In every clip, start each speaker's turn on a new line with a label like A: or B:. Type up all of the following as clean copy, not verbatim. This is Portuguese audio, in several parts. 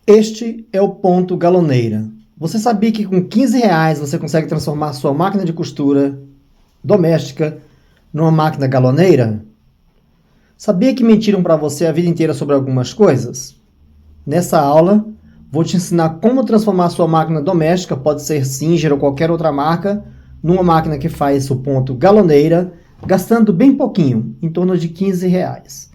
A: Este é o ponto galoneira. Você sabia que com R$15 você consegue transformar sua máquina de costura doméstica numa máquina galoneira? Sabia que mentiram para você a vida inteira sobre algumas coisas? Nessa aula, vou te ensinar como transformar sua máquina doméstica, pode ser Singer ou qualquer outra marca, numa máquina que faz o ponto galoneira, gastando bem pouquinho, em torno de R$15.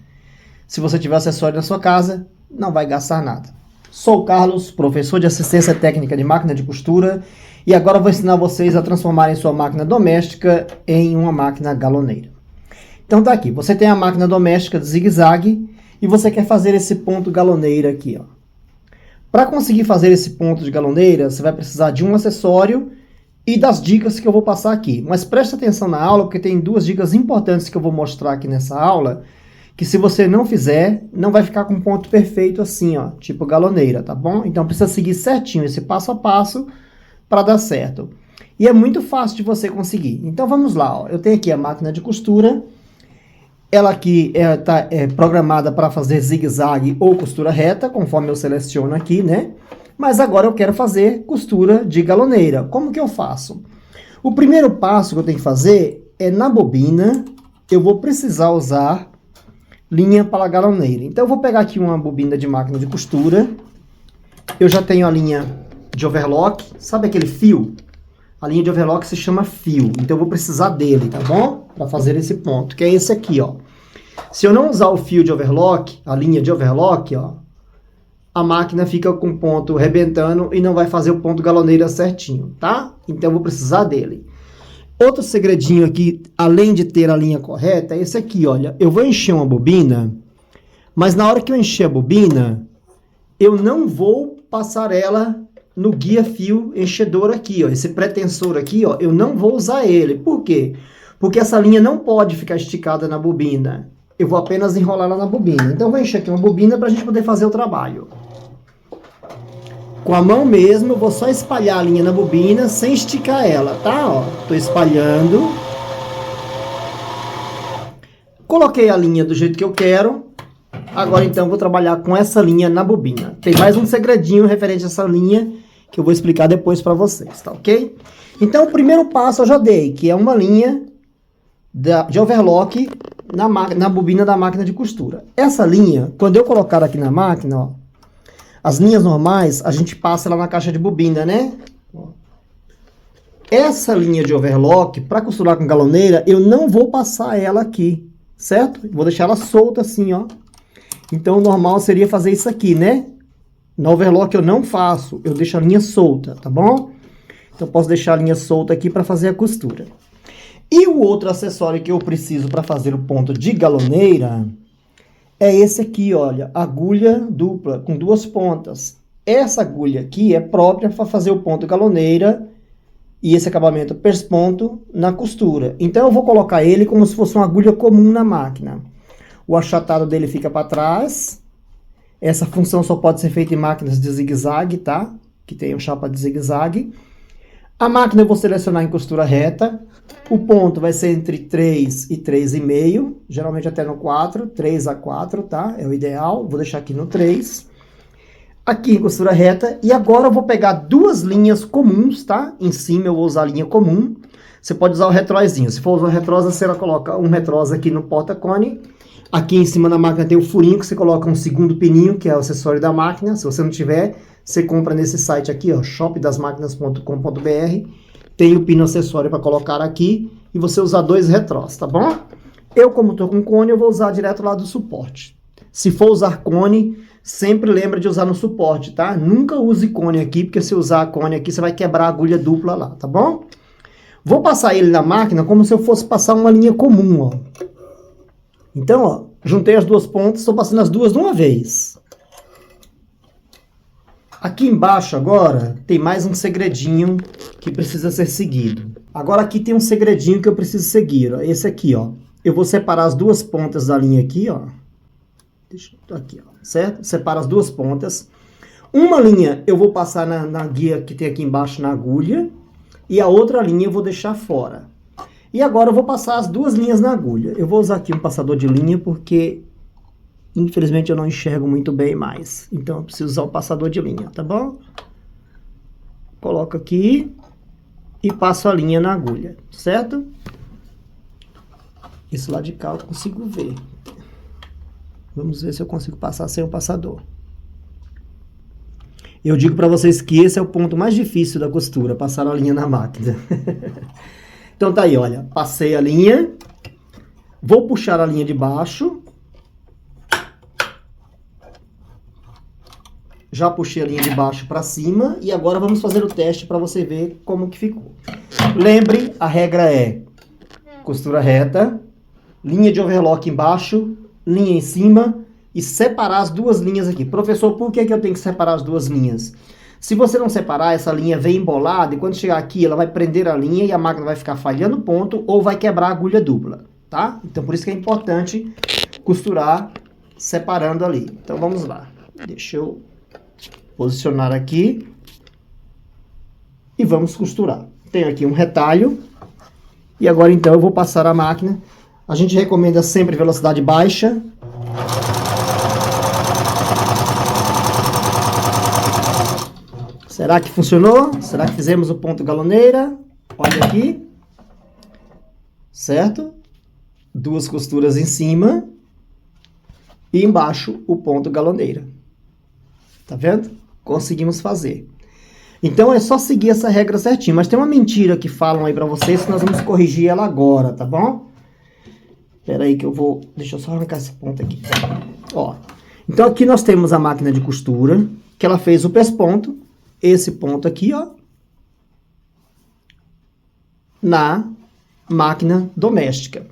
A: Se você tiver acessório na sua casa, não vai gastar nada. Sou o Carlos, professor de assistência técnica de máquina de costura, e agora vou ensinar vocês a transformarem sua máquina doméstica em uma máquina galoneira. Então tá aqui, você tem a máquina doméstica de zigue-zague e você quer fazer esse ponto galoneira aqui, ó. Para conseguir fazer esse ponto de galoneira, você vai precisar de um acessório e das dicas que eu vou passar aqui. Mas preste atenção na aula, porque tem duas dicas importantes que eu vou mostrar aqui nessa aula, que se você não fizer, não vai ficar com um ponto perfeito assim, ó, tipo galoneira, tá bom? Então precisa seguir certinho esse passo a passo para dar certo. E é muito fácil de você conseguir. Então vamos lá, ó. Eu tenho aqui a máquina de costura. Ela aqui é programada para fazer zigue-zague ou costura reta, conforme eu seleciono aqui, né? Mas agora eu quero fazer costura de galoneira. Como que eu faço? O primeiro passo que eu tenho que fazer é na bobina, eu vou precisar usar linha para galoneira. Então eu vou pegar aqui uma bobina de máquina de costura. Eu já tenho a linha de overlock. Sabe aquele fio? A linha de overlock se chama fio. Então eu vou precisar dele, tá bom? Para fazer esse ponto, que é esse aqui, ó. Se eu não usar o fio de overlock, a linha de overlock, ó, a máquina fica com o ponto rebentando e não vai fazer o ponto galoneira certinho, tá? Então eu vou precisar dele. Outro segredinho aqui, além de ter a linha correta, é esse aqui, olha. Eu vou encher uma bobina, mas na hora que eu encher a bobina, eu não vou passar ela no guia-fio enchedor aqui, ó. Esse pretensor aqui, ó, eu não vou usar ele. Por quê? Porque essa linha não pode ficar esticada na bobina. Eu vou apenas enrolar ela na bobina. Então eu vou encher aqui uma bobina para a gente poder fazer o trabalho. Com a mão mesmo, eu vou só espalhar a linha na bobina sem esticar ela, tá? Ó, tô espalhando. Coloquei a linha do jeito que eu quero. Agora então eu vou trabalhar com essa linha na bobina. Tem mais um segredinho referente a essa linha que eu vou explicar depois para vocês, tá ok? Então o primeiro passo eu já dei, que é uma linha de overlock na bobina da máquina de costura. Essa linha, quando eu colocar aqui na máquina, ó, as linhas normais, a gente passa lá na caixa de bobina, né? Essa linha de overlock, para costurar com galoneira, eu não vou passar ela aqui, certo? Vou deixar ela solta assim, ó. Então, o normal seria fazer isso aqui, né? No overlock eu não faço, eu deixo a linha solta, tá bom? Então, eu posso deixar a linha solta aqui para fazer a costura. E o outro acessório que eu preciso para fazer o ponto de galoneira é esse aqui, olha, agulha dupla com duas pontas. Essa agulha aqui é própria para fazer o ponto galoneira e esse acabamento persponto na costura. Então eu vou colocar ele como se fosse uma agulha comum na máquina. O achatado dele fica para trás. Essa função só pode ser feita em máquinas de zigue-zague, tá? Que tem um chapa de zigue-zague. A máquina eu vou selecionar em costura reta. O ponto vai ser entre 3 e 3,5, geralmente até no 4, 3 a 4, tá? É o ideal. Vou deixar aqui no 3. Aqui em costura reta. E agora eu vou pegar duas linhas comuns, tá? Em cima eu vou usar a linha comum. Você pode usar o retrozinho. Se for usar o retrosa, você coloca um retrosa aqui no porta-cone. Aqui em cima da máquina tem o furinho que você coloca um segundo pininho, que é o acessório da máquina. Se você não tiver, você compra nesse site aqui, ó, shopdasmaquinas.com.br. Tem o pino acessório para colocar aqui e você usar dois retrós, tá bom? Eu, como estou com cone, eu vou usar direto lá do suporte. Se for usar cone, sempre lembra de usar no suporte, tá? Nunca use cone aqui, porque se usar cone aqui, você vai quebrar a agulha dupla lá, tá bom? Vou passar ele na máquina como se eu fosse passar uma linha comum, ó. Então, ó, juntei as duas pontas, estou passando as duas de uma vez. Aqui embaixo agora tem mais um segredinho que precisa ser seguido. Agora aqui tem um segredinho que eu preciso seguir, ó. Esse aqui, ó. Eu vou separar as duas pontas da linha aqui, ó. Deixa eu aqui, ó, certo? Separa as duas pontas. Uma linha eu vou passar na guia que tem aqui embaixo na agulha e a outra linha eu vou deixar fora. E agora eu vou passar as duas linhas na agulha. Eu vou usar aqui um passador de linha porque Infelizmente eu não enxergo muito bem mais, então eu preciso usar o passador de linha, tá bom? Coloco aqui e passo a linha na agulha, certo? Esse lado de cá eu consigo ver. Vamos ver se eu consigo passar sem o passador. Eu digo para vocês que esse é o ponto mais difícil da costura, passar a linha na máquina. Então tá aí, olha, passei a linha, vou puxar a linha de baixo. Já puxei a linha de baixo para cima e agora vamos fazer o teste para você ver como que ficou. Lembre, a regra é costura reta, linha de overlock embaixo, linha em cima e separar as duas linhas aqui. Professor, por que eu tenho que separar as duas linhas? Se você não separar, essa linha vem embolada e quando chegar aqui ela vai prender a linha e a máquina vai ficar falhando ponto ou vai quebrar a agulha dupla, tá? Então por isso que é importante costurar separando ali. Então vamos lá. Deixa eu posicionar aqui e vamos costurar. Tenho aqui um retalho e agora então eu vou passar a máquina. A gente recomenda sempre velocidade baixa. Será que funcionou? Será que fizemos o ponto galoneira? Olha aqui. Certo? Duas costuras em cima e embaixo o ponto galoneira. Tá vendo? Conseguimos fazer. Então é só seguir essa regra certinho. Mas tem uma mentira que falam aí pra vocês que nós vamos corrigir ela agora, tá bom? Espera aí que eu vou... Deixa eu só arrancar esse ponto aqui. Ó. Então aqui nós temos a máquina de costura, que ela fez o pesponto, esse ponto aqui, ó, na máquina doméstica.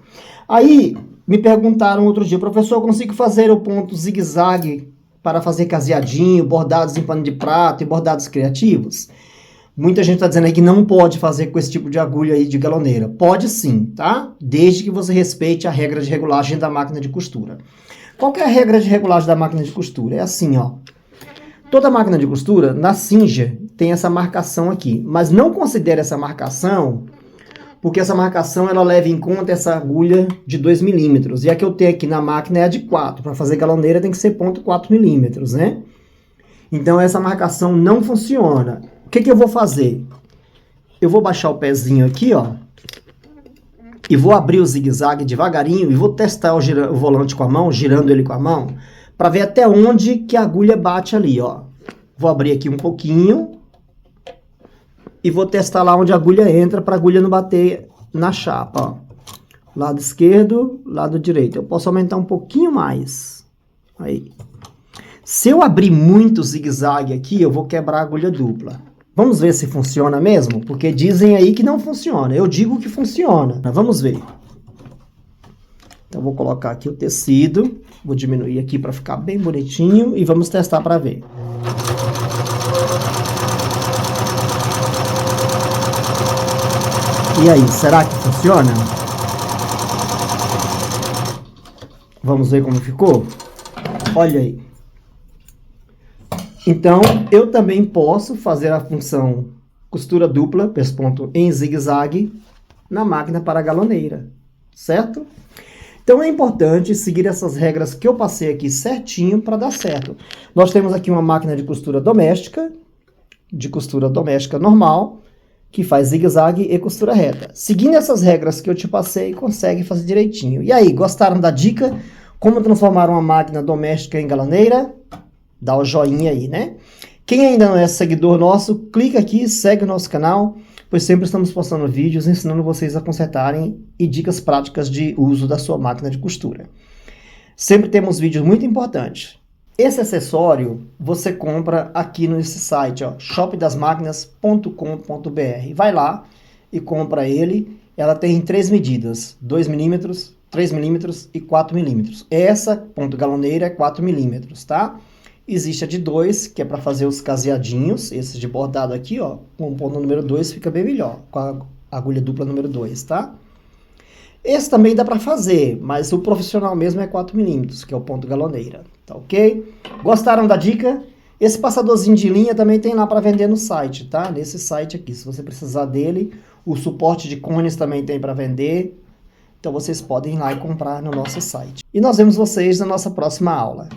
A: Aí me perguntaram outro dia, professor, eu consigo fazer o ponto zigue-zague para fazer caseadinho, bordados em pano de prato e bordados criativos? Muita gente está dizendo aí que não pode fazer com esse tipo de agulha aí de galoneira. Pode sim, tá? Desde que você respeite a regra de regulagem da máquina de costura. Qual que é a regra de regulagem da máquina de costura? É assim, ó. Toda máquina de costura, na Singer, tem essa marcação aqui. Mas não considere essa marcação, porque essa marcação ela leva em conta essa agulha de 2 milímetros. E a que eu tenho aqui na máquina é a de 4. Para fazer galoneira tem que ser ponto 4 milímetros, né? Então essa marcação não funciona. O que eu vou fazer? Eu vou baixar o pezinho aqui, ó. E vou abrir o zigue-zague devagarinho e vou testar o volante com a mão, girando ele com a mão, para ver até onde que a agulha bate ali, ó. Vou abrir aqui um pouquinho e vou testar lá onde a agulha entra para a agulha não bater na chapa, ó. Lado esquerdo, lado direito. Eu posso aumentar um pouquinho mais. Aí. Se eu abrir muito zigue-zague aqui, eu vou quebrar a agulha dupla. Vamos ver se funciona mesmo? Porque dizem aí que não funciona. Eu digo que funciona. Mas vamos ver. Então, vou colocar aqui o tecido. Vou diminuir aqui para ficar bem bonitinho. E vamos testar para ver. E aí, será que funciona? Vamos ver como ficou? Olha aí. Então, eu também posso fazer a função costura dupla, pesponto em zigue-zague, na máquina para galoneira, certo? Então, é importante seguir essas regras que eu passei aqui certinho para dar certo. Nós temos aqui uma máquina de costura doméstica normal, que faz zigue-zague e costura reta. Seguindo essas regras que eu te passei, consegue fazer direitinho. E aí, gostaram da dica? Como transformar uma máquina doméstica em galoneira? Dá o joinha aí, né? Quem ainda não é seguidor nosso, clica aqui e segue o nosso canal, pois sempre estamos postando vídeos ensinando vocês a consertarem e dicas práticas de uso da sua máquina de costura. Sempre temos vídeos muito importantes. Esse acessório você compra aqui nesse site, ó, shopdasmaquinas.com.br. Vai lá e compra ele. Ela tem 3 medidas, 2 milímetros, 3 milímetros e 4 milímetros. Essa ponto galoneira é 4 milímetros, tá? Existe a de 2, que é para fazer os caseadinhos. Esse de bordado aqui, ó, com o ponto número 2 fica bem melhor, com a agulha dupla número 2, tá? Esse também dá para fazer, mas o profissional mesmo é 4 milímetros, que é o ponto galoneira, tá ok? Gostaram da dica? Esse passadorzinho de linha também tem lá para vender no site, tá? Nesse site aqui, se você precisar dele. O suporte de cones também tem para vender. Então vocês podem ir lá e comprar no nosso site. E nós vemos vocês na nossa próxima aula.